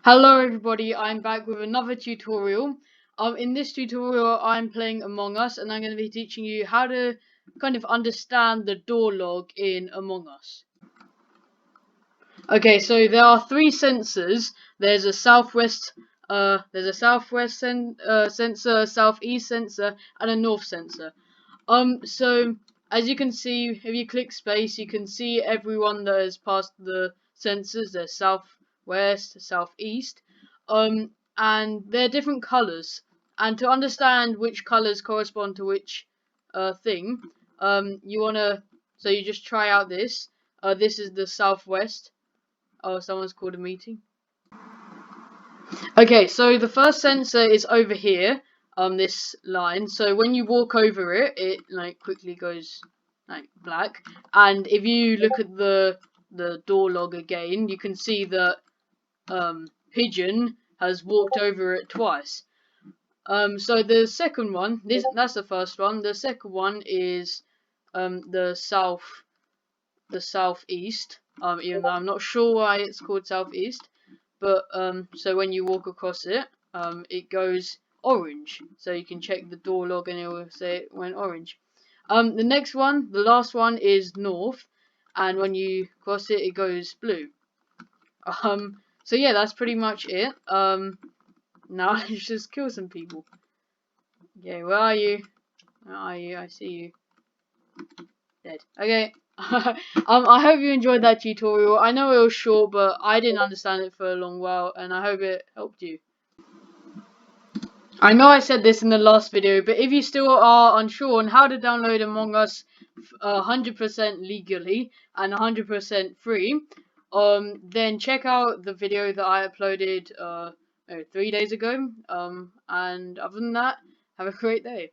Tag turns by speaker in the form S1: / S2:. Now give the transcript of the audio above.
S1: Hello everybody, I'm back with another tutorial. In this tutorial I'm playing Among Us and I'm going to be teaching you how to kind of understand the door log in Among Us. Okay, so there are three sensors. There's a southwest sensor, a southeast sensor, and a north sensor. So as you can see, if you click space, you can see everyone that has passed the sensors. There's southwest, southeast, and they're different colors. And to understand which colors correspond to which thing, you just try out this. This is the southwest. Oh, someone's called a meeting. Okay, so the first sensor is over here, this line. So when you walk over it, it like quickly goes like black. And if you look at the door log again, you can see that Pigeon has walked over it twice. So the second one, that's the first one. The second one is the southeast. Even though I'm not sure why it's called southeast. But so when you walk across it, it goes orange. So you can check the door log and it will say it went orange. The next one, the last one, is north, and when you cross it, it goes blue. So yeah, that's pretty much it. Now let's just kill some people. Okay, where are you? Where are you? I see you. Dead. Okay. I hope you enjoyed that tutorial. I know it was short, but I didn't understand it for a long while, and I hope it helped you. I know I said this in the last video, but if you still are unsure on how to download Among Us 100% legally and 100% free, then check out the video that I uploaded 3 days ago. And other than that, have a great day.